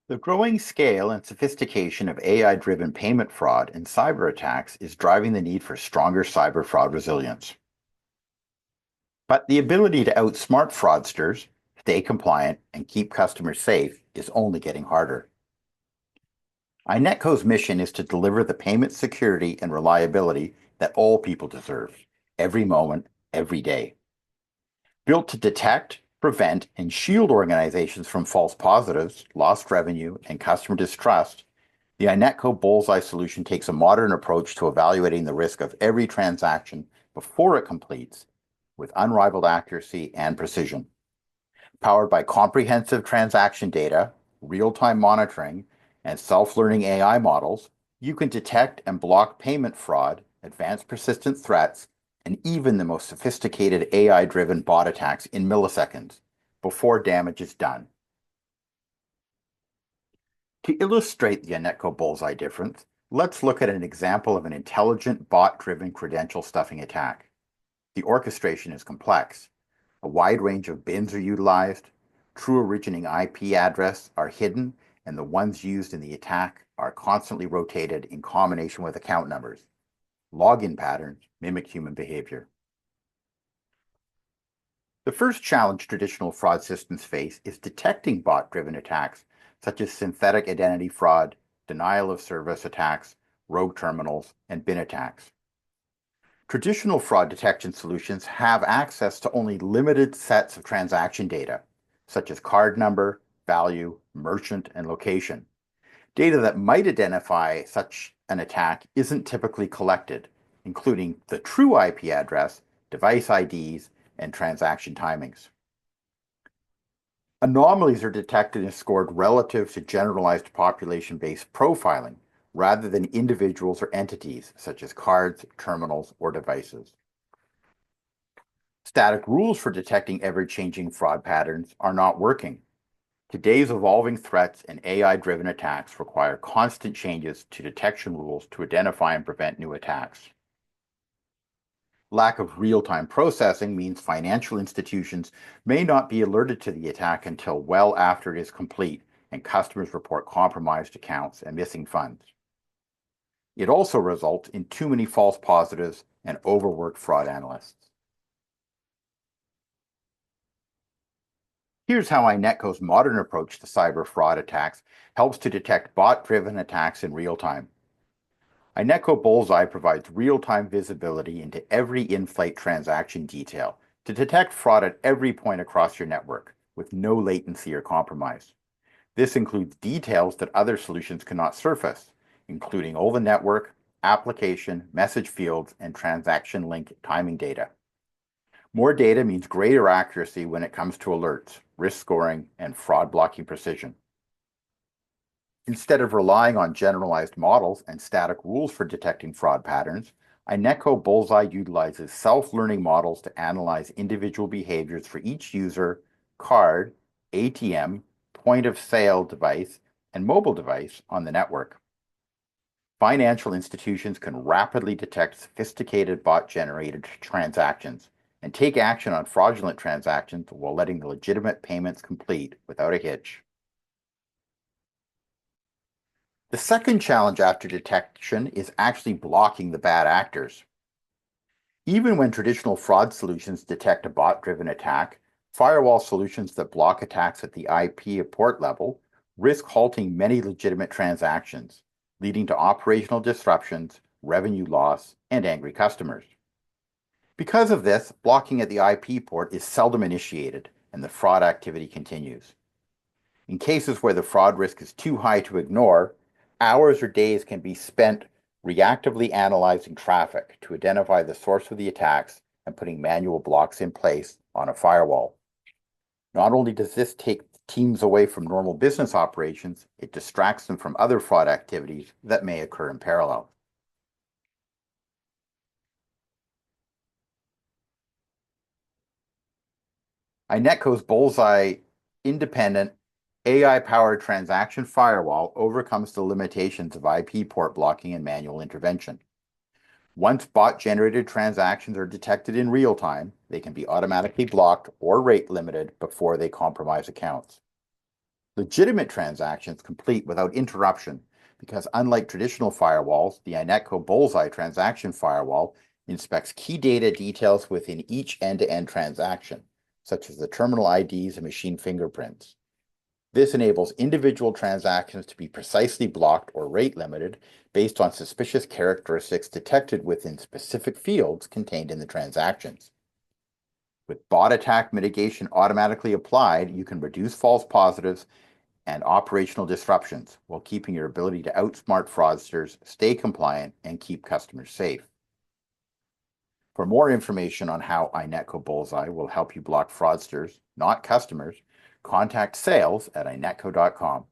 The growing scale and sophistication of AI-driven payment fraud and cyber attacks is driving the need for stronger cyber fraud resilience. But the ability to outsmart fraudsters, stay compliant, and keep customers safe is only getting harder. INETCO's mission is to deliver the payment security and reliability that all people deserve, every moment, every day. Built to detect, prevent, and shield organizations from false positives, lost revenue, and customer distrust, the INETCO BullsAI solution takes a modern approach to evaluating the risk of every transaction before it completes, with unrivaled accuracy and precision. Powered by comprehensive transaction data, real-time monitoring, and self-learning AI models, you can detect and block payment fraud, advanced persistent threats, and even the most sophisticated AI-driven bot attacks in milliseconds before damage is done. To illustrate the INETCO BullsAI difference, let's look at an example of an intelligent bot-driven credential stuffing attack. The orchestration is complex. A wide range of bins are utilized, true originating IP addresses are hidden, and the ones used in the attack are constantly rotated in combination with account numbers. Login patterns mimic human behavior. The first challenge traditional fraud systems face is detecting bot-driven attacks, such as synthetic identity fraud, denial of service attacks, rogue terminals, and bin attacks. Traditional fraud detection solutions have access to only limited sets of transaction data, such as card number, value, merchant, and location. Data that might identify such an attack isn't typically collected, including the true IP address, device IDs, and transaction timings. Anomalies are detected and scored relative to generalized population-based profiling, rather than individuals or entities such as cards, terminals, or devices. Static rules for detecting ever-changing fraud patterns are not working. Today's evolving threats and AI-driven attacks require constant changes to detection rules to identify and prevent new attacks. Lack of real-time processing means financial institutions may not be alerted to the attack until well after it is complete and customers report compromised accounts and missing funds. It also results in too many false positives and overworked fraud analysts. Here's how INETCO's modern approach to cyber fraud attacks helps to detect bot-driven attacks in real time. INETCO BullsAI provides real-time visibility into every in-flight transaction detail to detect fraud at every point across your network with no latency or compromise. This includes details that other solutions cannot surface, including all the network, application, message fields, and transaction link timing data. More data means greater accuracy when it comes to alerts, risk scoring, and fraud blocking precision. Instead of relying on generalized models and static rules for detecting fraud patterns, INETCO BullsAI utilizes self-learning models to analyze individual behaviors for each user, card, ATM, point-of-sale device, and mobile device on the network. Financial institutions can rapidly detect sophisticated bot-generated transactions and take action on fraudulent transactions while letting the legitimate payments complete without a hitch. The second challenge after detection is actually blocking the bad actors. Even when traditional fraud solutions detect a bot-driven attack, firewall solutions that block attacks at the IP port level risk halting many legitimate transactions, leading to operational disruptions, revenue loss, and angry customers. Because of this, blocking at the IP port is seldom initiated, and the fraud activity continues. In cases where the fraud risk is too high to ignore, hours or days can be spent reactively analyzing traffic to identify the source of the attacks and putting manual blocks in place on a firewall. Not only does this take teams away from normal business operations, it distracts them from other fraud activities that may occur in parallel. INETCO's BullsAI independent AI-powered transaction firewall overcomes the limitations of IP port blocking and manual intervention. Once bot-generated transactions are detected in real time, they can be automatically blocked or rate limited before they compromise accounts. Legitimate transactions complete without interruption because unlike traditional firewalls, the INETCO BullzAI transaction firewall inspects key data details within each end-to-end transaction, such as the terminal IDs and machine fingerprints. This enables individual transactions to be precisely blocked or rate limited based on suspicious characteristics detected within specific fields contained in the transactions. With bot attack mitigation automatically applied, you can reduce false positives and operational disruptions while keeping your ability to outsmart fraudsters, stay compliant, and keep customers safe. For more information on how INETCO BullzAI will help you block fraudsters, not customers, contact sales@inetco.com.